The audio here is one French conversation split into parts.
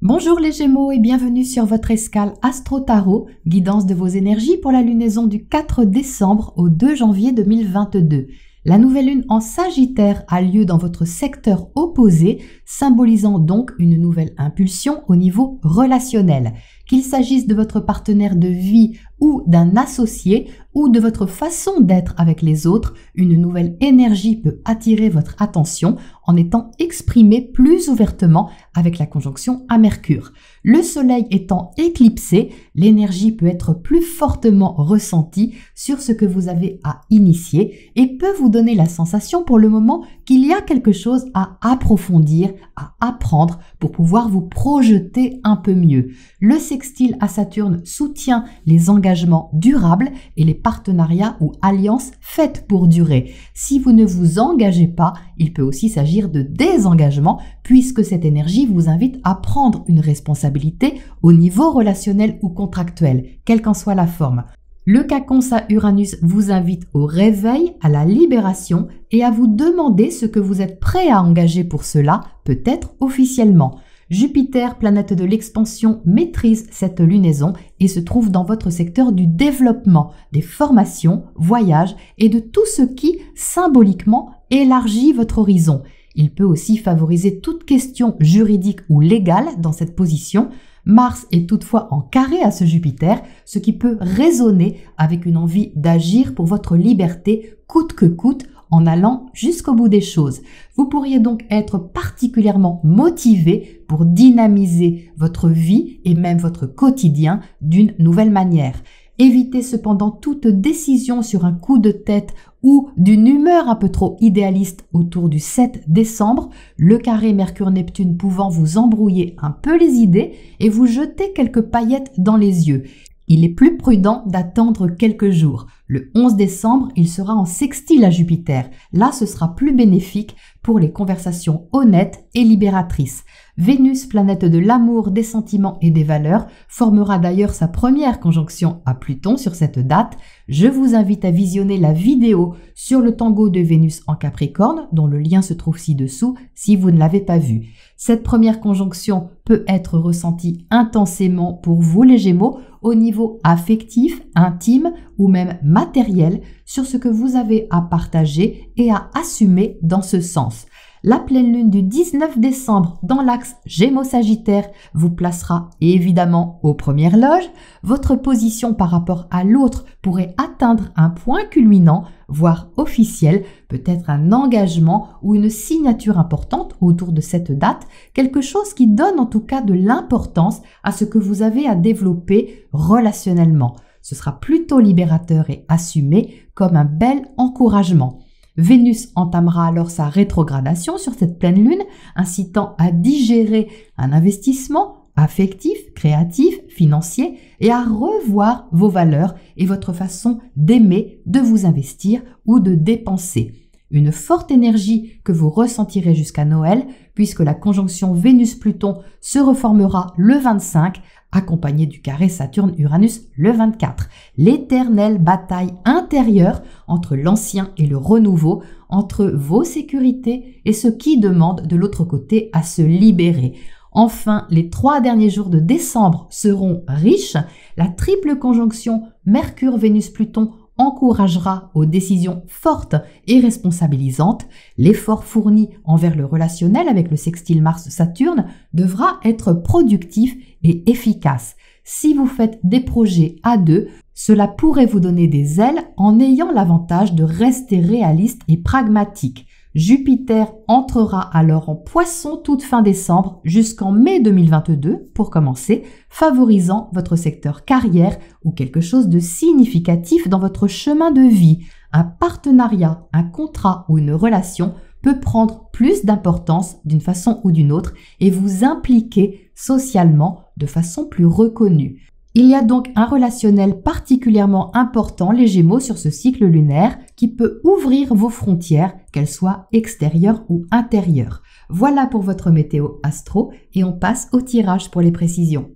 Bonjour les Gémeaux et bienvenue sur votre escale Astro Tarot, guidance de vos énergies pour la lunaison du 4 décembre au 2 janvier 2022. La nouvelle lune en Sagittaire a lieu dans votre secteur opposé, symbolisant donc une nouvelle impulsion au niveau relationnel. Qu'il s'agisse de votre partenaire de vie ou d'un associé ou de votre façon d'être avec les autres, une nouvelle énergie peut attirer votre attention en étant exprimée plus ouvertement avec la conjonction à Mercure. Le soleil étant éclipsé, l'énergie peut être plus fortement ressentie sur ce que vous avez à initier et peut vous donner la sensation pour le moment qu'il y a quelque chose à approfondir, à apprendre pour pouvoir vous projeter un peu mieux. Le sextile à Saturne soutient les engagements durables et les partenariats ou alliances faites pour durer. Si vous ne vous engagez pas, il peut aussi s'agir de désengagement puisque cette énergie vous invite à prendre une responsabilité au niveau relationnel ou contractuel, quelle qu'en soit la forme. Le Quaconce à Uranus vous invite au réveil, à la libération et à vous demander ce que vous êtes prêt à engager pour cela, peut-être officiellement. Jupiter, planète de l'expansion, maîtrise cette lunaison et se trouve dans votre secteur du développement, des formations, voyages et de tout ce qui, symboliquement, élargit votre horizon. Il peut aussi favoriser toute question juridique ou légale dans cette position. Mars est toutefois en carré à ce Jupiter, ce qui peut résonner avec une envie d'agir pour votre liberté coûte que coûte en allant jusqu'au bout des choses. Vous pourriez donc être particulièrement motivé pour dynamiser votre vie et même votre quotidien d'une nouvelle manière. Évitez cependant toute décision sur un coup de tête ou d'une humeur un peu trop idéaliste autour du 7 décembre, le carré Mercure-Neptune pouvant vous embrouiller un peu les idées et vous jeter quelques paillettes dans les yeux. Il est plus prudent d'attendre quelques jours. Le 11 décembre, il sera en sextile à Jupiter. Là, ce sera plus bénéfique pour les conversations honnêtes et libératrices. Vénus, planète de l'amour, des sentiments et des valeurs, formera d'ailleurs sa première conjonction à Pluton sur cette date. Je vous invite à visionner la vidéo sur le tango de Vénus en Capricorne, dont le lien se trouve ci-dessous si vous ne l'avez pas vu. Cette première conjonction peut être ressentie intensément pour vous les Gémeaux au niveau affectif, intime ou même matériel sur ce que vous avez à partager et à assumer dans ce sens. La pleine lune du 19 décembre dans l'axe Gémeaux-Sagittaire vous placera évidemment aux premières loges. Votre position par rapport à l'autre pourrait atteindre un point culminant, voire officiel, peut-être un engagement ou une signature importante autour de cette date, quelque chose qui donne en tout cas de l'importance à ce que vous avez à développer relationnellement. Ce sera plutôt libérateur et assumé comme un bel encouragement. Vénus entamera alors sa rétrogradation sur cette pleine lune, incitant à digérer un investissement affectif, créatif, financier et à revoir vos valeurs et votre façon d'aimer, de vous investir ou de dépenser. Une forte énergie que vous ressentirez jusqu'à Noël puisque la conjonction Vénus-Pluton se reformera le 25 accompagné du carré Saturne-Uranus le 24. L'éternelle bataille intérieure entre l'ancien et le renouveau, entre vos sécurités et ceux qui demandent de l'autre côté à se libérer. Enfin, les 3 derniers jours de décembre seront riches. La triple conjonction Mercure-Vénus-Pluton encouragera aux décisions fortes et responsabilisantes. L'effort fourni envers le relationnel avec le sextile Mars-Saturne devra être productif et efficace. Si vous faites des projets à deux, cela pourrait vous donner des ailes en ayant l'avantage de rester réaliste et pragmatique. Jupiter entrera alors en Poisson toute fin décembre jusqu'en mai 2022 pour commencer, favorisant votre secteur carrière ou quelque chose de significatif dans votre chemin de vie. Un partenariat, un contrat ou une relation peut prendre plus d'importance d'une façon ou d'une autre et vous impliquer socialement de façon plus reconnue. Il y a donc un relationnel particulièrement important, les Gémeaux, sur ce cycle lunaire qui peut ouvrir vos frontières, qu'elles soient extérieures ou intérieures. Voilà pour votre météo astro et on passe au tirage pour les précisions.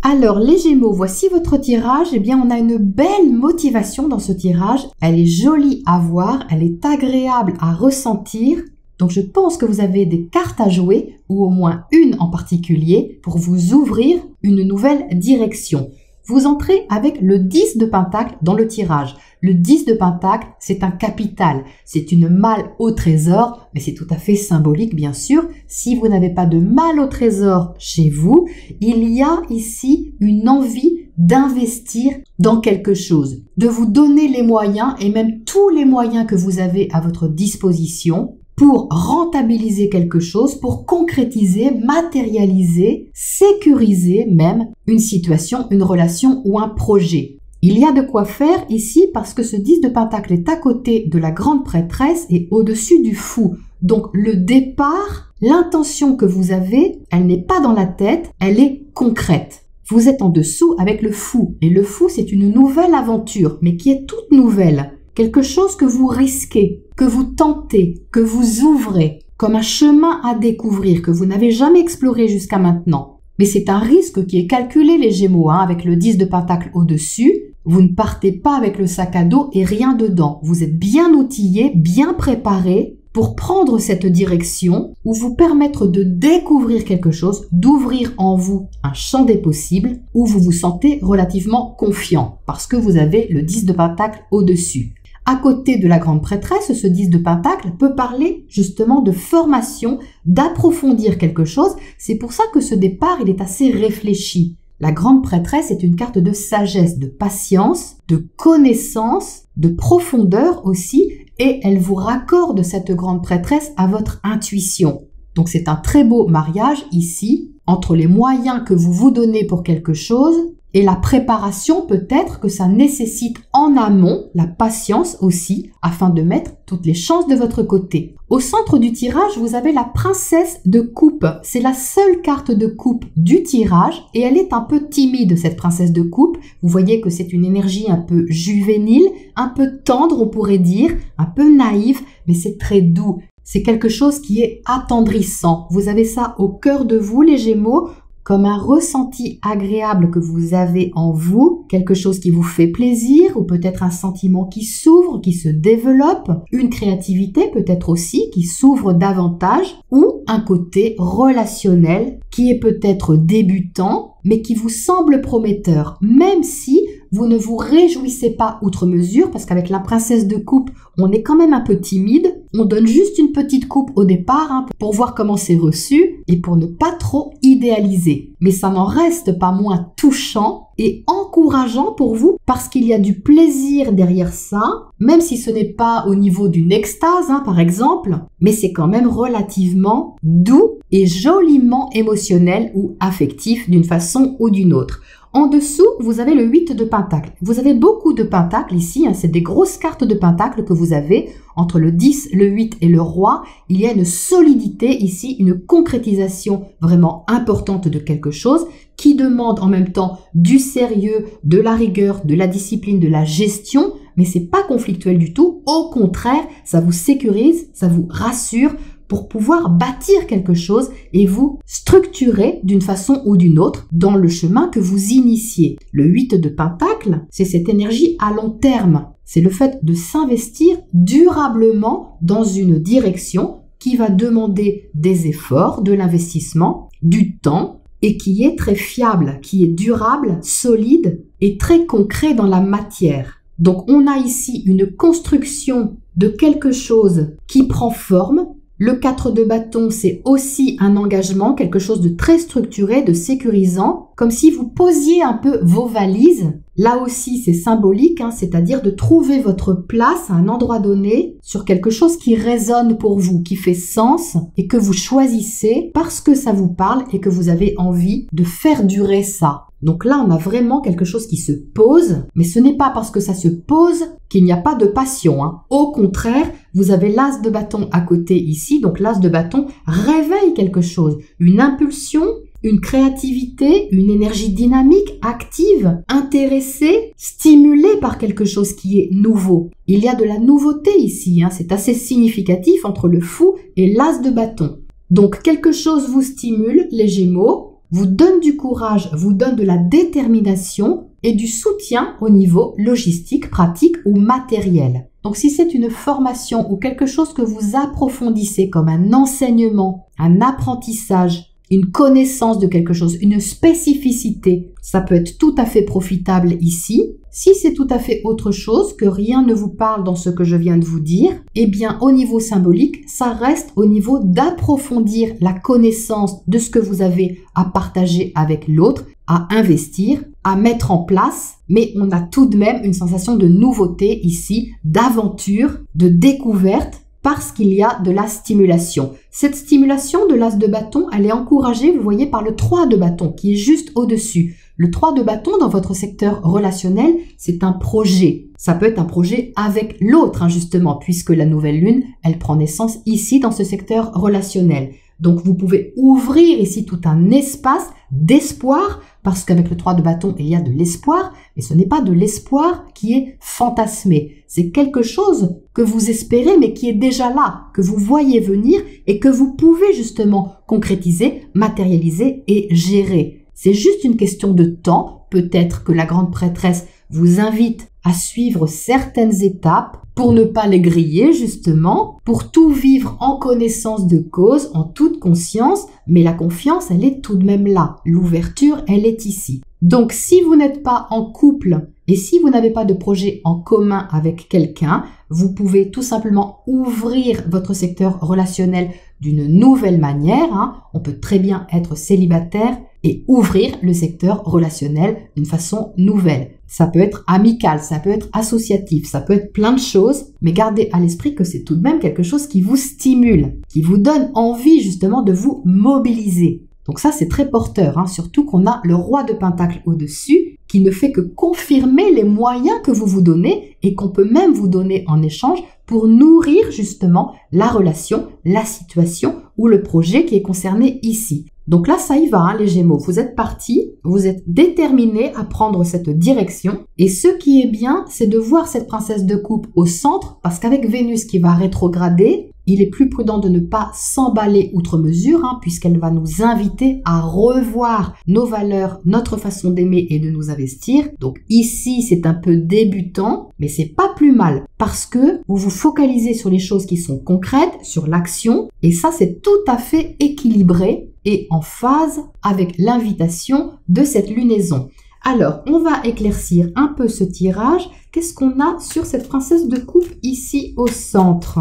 Alors les Gémeaux, voici votre tirage. Eh bien, on a une belle motivation dans ce tirage. Elle est jolie à voir, elle est agréable à ressentir. Donc je pense que vous avez des cartes à jouer, ou au moins une en particulier, pour vous ouvrir une nouvelle direction. Vous entrez avec le 10 de Pentacle dans le tirage. Le 10 de Pentacle, c'est un capital. C'est une malle au trésor, mais c'est tout à fait symbolique, bien sûr. Si vous n'avez pas de malle au trésor chez vous, il y a ici une envie d'investir dans quelque chose, de vous donner les moyens et même tous les moyens que vous avez à votre disposition pour rentabiliser quelque chose, pour concrétiser, matérialiser, sécuriser même une situation, une relation ou un projet. Il y a de quoi faire ici parce que ce 10 de Pentacle est à côté de la grande prêtresse et au-dessus du fou. Donc le départ, l'intention que vous avez, elle n'est pas dans la tête, elle est concrète. Vous êtes en dessous avec le fou. Et le fou, c'est une nouvelle aventure, mais qui est toute nouvelle. Quelque chose que vous risquez, que vous tentez, que vous ouvrez, comme un chemin à découvrir que vous n'avez jamais exploré jusqu'à maintenant. Mais c'est un risque qui est calculé, les Gémeaux, avec le 10 de Pentacle au-dessus. Vous ne partez pas avec le sac à dos et rien dedans. Vous êtes bien outillé, bien préparé pour prendre cette direction ou vous permettre de découvrir quelque chose, d'ouvrir en vous un champ des possibles où vous vous sentez relativement confiant parce que vous avez le 10 de Pentacle au-dessus. À côté de la grande prêtresse, ce 10 de Pentacle peut parler justement de formation, d'approfondir quelque chose. C'est pour ça que ce départ, il est assez réfléchi. La grande prêtresse est une carte de sagesse, de patience, de connaissance, de profondeur aussi, et elle vous raccorde cette grande prêtresse à votre intuition. Donc c'est un très beau mariage ici, entre les moyens que vous vous donnez pour quelque chose et la préparation peut-être que ça nécessite en amont, la patience aussi, afin de mettre toutes les chances de votre côté. Au centre du tirage, vous avez la princesse de coupe. C'est la seule carte de coupe du tirage et elle est un peu timide, cette princesse de coupe. Vous voyez que c'est une énergie un peu juvénile, un peu tendre, on pourrait dire, un peu naïve, mais c'est très doux. C'est quelque chose qui est attendrissant. Vous avez ça au cœur de vous, les Gémeaux, comme un ressenti agréable que vous avez en vous, quelque chose qui vous fait plaisir ou peut-être un sentiment qui s'ouvre, qui se développe, une créativité peut-être aussi qui s'ouvre davantage ou un côté relationnel qui est peut-être débutant mais qui vous semble prometteur, même si vous ne vous réjouissez pas outre mesure parce qu'avec la princesse de coupe, on est quand même un peu timide. On donne juste une petite coupe au départ pour voir comment c'est reçu et pour ne pas trop idéaliser. Mais ça n'en reste pas moins touchant et encourageant pour vous parce qu'il y a du plaisir derrière ça, même si ce n'est pas au niveau d'une extase par exemple, mais c'est quand même relativement doux et joliment émotionnel ou affectif d'une façon ou d'une autre. En dessous, vous avez le 8 de Pentacle. Vous avez beaucoup de Pentacles ici, c'est des grosses cartes de Pentacle que vous avez. Entre le 10, le 8 et le Roi, il y a une solidité ici, une concrétisation vraiment importante de quelque chose qui demande en même temps du sérieux, de la rigueur, de la discipline, de la gestion, mais c'est pas conflictuel du tout. Au contraire, ça vous sécurise, ça vous rassure, pour pouvoir bâtir quelque chose et vous structurer d'une façon ou d'une autre dans le chemin que vous initiez. Le 8 de Pentacle, c'est cette énergie à long terme. C'est le fait de s'investir durablement dans une direction qui va demander des efforts, de l'investissement, du temps et qui est très fiable, qui est durable, solide et très concret dans la matière. Donc on a ici une construction de quelque chose qui prend forme. Le 4 de bâton, c'est aussi un engagement, quelque chose de très structuré, de sécurisant, comme si vous posiez un peu vos valises. Là aussi, c'est symbolique, c'est-à-dire de trouver votre place à un endroit donné sur quelque chose qui résonne pour vous, qui fait sens et que vous choisissez parce que ça vous parle et que vous avez envie de faire durer ça. Donc là, on a vraiment quelque chose qui se pose, mais ce n'est pas parce que ça se pose qu'il n'y a pas de passion. Au contraire, vous avez l'as de bâton à côté ici, donc l'as de bâton réveille quelque chose, une impulsion, une créativité, une énergie dynamique, active, intéressée, stimulée par quelque chose qui est nouveau. Il y a de la nouveauté ici, c'est assez significatif entre le fou et l'as de bâton. Donc quelque chose vous stimule, les Gémeaux. vous donne du courage, vous donne de la détermination et du soutien au niveau logistique, pratique ou matériel. Donc si c'est une formation ou quelque chose que vous approfondissez comme un enseignement, un apprentissage, une connaissance de quelque chose, une spécificité, ça peut être tout à fait profitable ici. Si c'est tout à fait autre chose, que rien ne vous parle dans ce que je viens de vous dire, eh bien au niveau symbolique, ça reste au niveau d'approfondir la connaissance de ce que vous avez à partager avec l'autre, à investir, à mettre en place, mais on a tout de même une sensation de nouveauté ici, d'aventure, de découverte, parce qu'il y a de la stimulation. Cette stimulation de l'as de bâton, elle est encouragée, vous voyez, par le 3 de bâton qui est juste au-dessus. Le 3 de bâton dans votre secteur relationnel, c'est un projet. Ça peut être un projet avec l'autre, justement, puisque la nouvelle lune, elle prend naissance ici dans ce secteur relationnel. Donc vous pouvez ouvrir ici tout un espace d'espoir, parce qu'avec le 3 de bâton, il y a de l'espoir, mais ce n'est pas de l'espoir qui est fantasmé. C'est quelque chose que vous espérez, mais qui est déjà là, que vous voyez venir et que vous pouvez justement concrétiser, matérialiser et gérer. C'est juste une question de temps. Peut-être que la grande prêtresse vous invite à suivre certaines étapes pour ne pas les griller justement, pour tout vivre en connaissance de cause, en toute conscience, mais la confiance, elle est tout de même là. L'ouverture, elle est ici. Donc si vous n'êtes pas en couple et si vous n'avez pas de projet en commun avec quelqu'un, vous pouvez tout simplement ouvrir votre secteur relationnel d'une nouvelle manière. On peut très bien être célibataire et ouvrir le secteur relationnel d'une façon nouvelle. Ça peut être amical, ça peut être associatif, ça peut être plein de choses, mais gardez à l'esprit que c'est tout de même quelque chose qui vous stimule, qui vous donne envie justement de vous mobiliser. Donc ça, c'est très porteur, surtout qu'on a le roi de Pentacle au-dessus, qui ne fait que confirmer les moyens que vous vous donnez et qu'on peut même vous donner en échange pour nourrir justement la relation, la situation ou le projet qui est concerné ici. Donc là, ça y va, les Gémeaux. Vous êtes partis, vous êtes déterminés à prendre cette direction. Et ce qui est bien, c'est de voir cette princesse de coupe au centre, parce qu'avec Vénus qui va rétrograder, il est plus prudent de ne pas s'emballer outre mesure, puisqu'elle va nous inviter à revoir nos valeurs, notre façon d'aimer et de nous investir. Donc ici, c'est un peu débutant, mais c'est pas plus mal, parce que vous vous focalisez sur les choses qui sont concrètes, sur l'action, et ça, c'est tout à fait équilibré et en phase avec l'invitation de cette lunaison. Alors, on va éclaircir un peu ce tirage. Qu'est-ce qu'on a sur cette princesse de coupe ici au centre?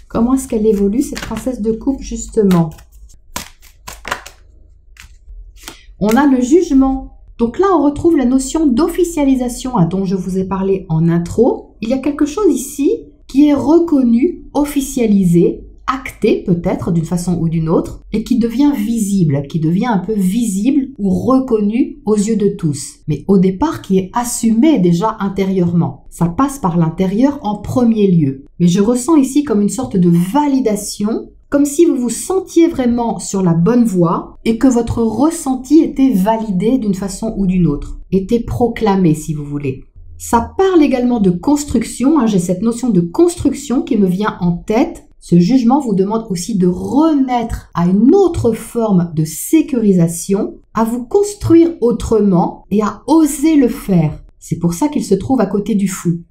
Comment est-ce qu'elle évolue, cette princesse de coupe, justement? On a le jugement. Donc là, on retrouve la notion d'officialisation dont je vous ai parlé en intro. Il y a quelque chose ici qui est reconnu, officialisé, acté peut-être d'une façon ou d'une autre, et qui devient visible, qui devient un peu visible ou reconnu aux yeux de tous. Mais au départ, qui est assumé déjà intérieurement. Ça passe par l'intérieur en premier lieu. Mais je ressens ici comme une sorte de validation, comme si vous vous sentiez vraiment sur la bonne voie et que votre ressenti était validé d'une façon ou d'une autre, était proclamé si vous voulez. Ça parle également de construction, j'ai cette notion de construction qui me vient en tête. Ce jugement vous demande aussi de renaître à une autre forme de sécurisation, à vous construire autrement et à oser le faire. C'est pour ça qu'il se trouve à côté du fou.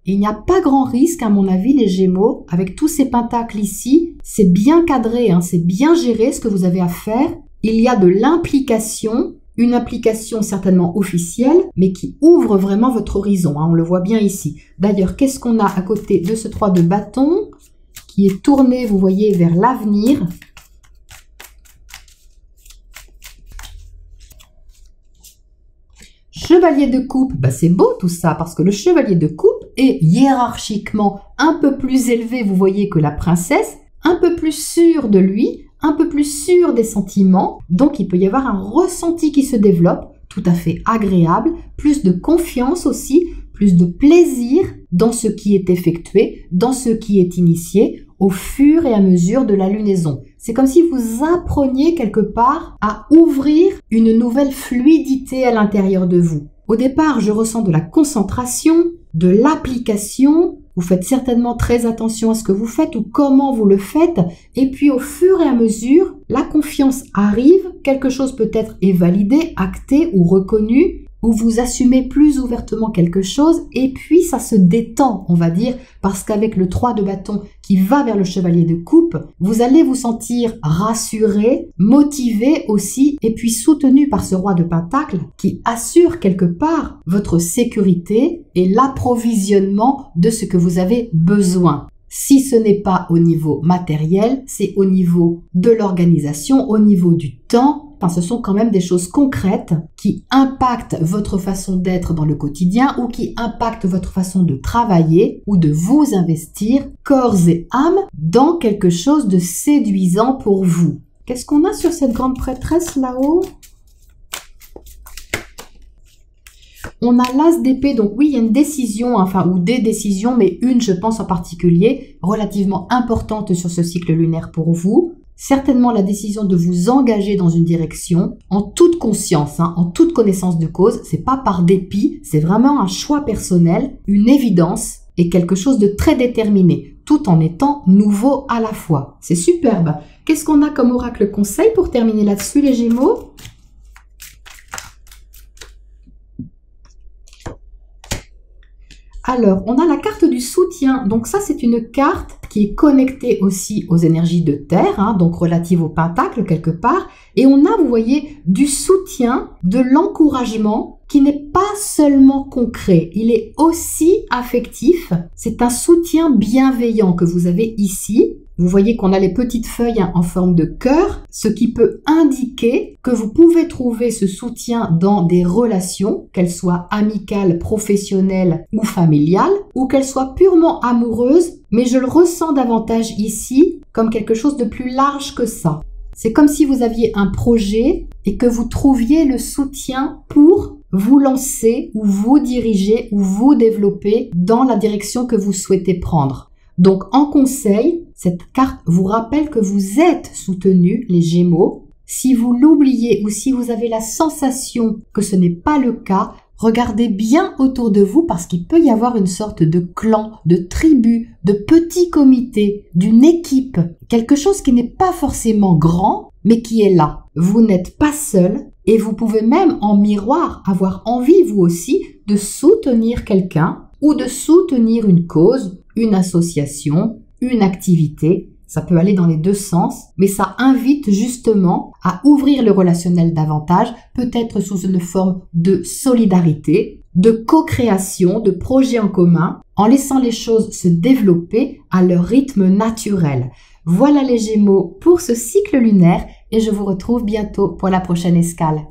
Il n'y a pas grand risque, à mon avis, les Gémeaux, avec tous ces pentacles ici. C'est bien cadré, c'est bien géré ce que vous avez à faire. Il y a de l'implication, une implication certainement officielle, mais qui ouvre vraiment votre horizon. On le voit bien ici. D'ailleurs, qu'est-ce qu'on a à côté de ce 3 de bâton qui est tourné, vous voyez, vers l'avenir? Chevalier de coupe, c'est beau tout ça, parce que le chevalier de coupe est hiérarchiquement un peu plus élevé, vous voyez, que la princesse, un peu plus sûr de lui, un peu plus sûr des sentiments, donc il peut y avoir un ressenti qui se développe, tout à fait agréable, plus de confiance aussi, plus de plaisir dans ce qui est effectué, dans ce qui est initié, au fur et à mesure de la lunaison. C'est comme si vous appreniez quelque part à ouvrir une nouvelle fluidité à l'intérieur de vous. Au départ, je ressens de la concentration, de l'application. Vous Vous faites certainement très attention à ce que vous faites ou comment vous le faites. Et puis au fur et à mesure, la confiance arrive, quelque chose peut-être est validé, acté ou reconnu, où vous assumez plus ouvertement quelque chose et puis ça se détend, on va dire, parce qu'avec le 3 de bâton qui va vers le chevalier de coupe, vous allez vous sentir rassuré, motivé aussi et puis soutenu par ce roi de pentacle qui assure quelque part votre sécurité et l'approvisionnement de ce que vous avez besoin. Si ce n'est pas au niveau matériel, c'est au niveau de l'organisation, au niveau du temps. Enfin, ce sont quand même des choses concrètes qui impactent votre façon d'être dans le quotidien ou qui impactent votre façon de travailler ou de vous investir corps et âme dans quelque chose de séduisant pour vous. Qu'est-ce qu'on a sur cette grande prêtresse là-haut ? On a l'as d'épée, donc oui, il y a une décision, ou des décisions, mais une, je pense en particulier, relativement importante sur ce cycle lunaire pour vous. Certainement la décision de vous engager dans une direction en toute conscience, en toute connaissance de cause. C'est pas par dépit, c'est vraiment un choix personnel, une évidence et quelque chose de très déterminé, tout en étant nouveau à la fois. C'est superbe. Qu'est-ce qu'on a comme oracle conseil pour terminer là-dessus, les Gémeaux ? Alors, on a la carte du soutien. Donc ça, c'est une carte qui est connectée aussi aux énergies de terre, donc relative au pentacle quelque part. Et on a, vous voyez, du soutien, de l'encouragement qui n'est pas seulement concret. Il est aussi affectif. C'est un soutien bienveillant que vous avez ici. Vous voyez qu'on a les petites feuilles en forme de cœur, ce qui peut indiquer que vous pouvez trouver ce soutien dans des relations, qu'elles soient amicales, professionnelles ou familiales, ou qu'elles soient purement amoureuses, mais je le ressens davantage ici comme quelque chose de plus large que ça. C'est comme si vous aviez un projet et que vous trouviez le soutien pour vous lancer ou vous diriger ou vous développer dans la direction que vous souhaitez prendre. Donc, en conseil, cette carte vous rappelle que vous êtes soutenu, les Gémeaux. Si vous l'oubliez ou si vous avez la sensation que ce n'est pas le cas, regardez bien autour de vous parce qu'il peut y avoir une sorte de clan, de tribu, de petit comité, d'une équipe, quelque chose qui n'est pas forcément grand, mais qui est là. Vous n'êtes pas seul et vous pouvez même en miroir avoir envie, vous aussi, de soutenir quelqu'un ou de soutenir une cause, une association, une activité. Ça peut aller dans les deux sens, mais ça invite justement à ouvrir le relationnel davantage, peut-être sous une forme de solidarité, de co-création, de projets en commun, en laissant les choses se développer à leur rythme naturel. Voilà les Gémeaux pour ce cycle lunaire et je vous retrouve bientôt pour la prochaine escale.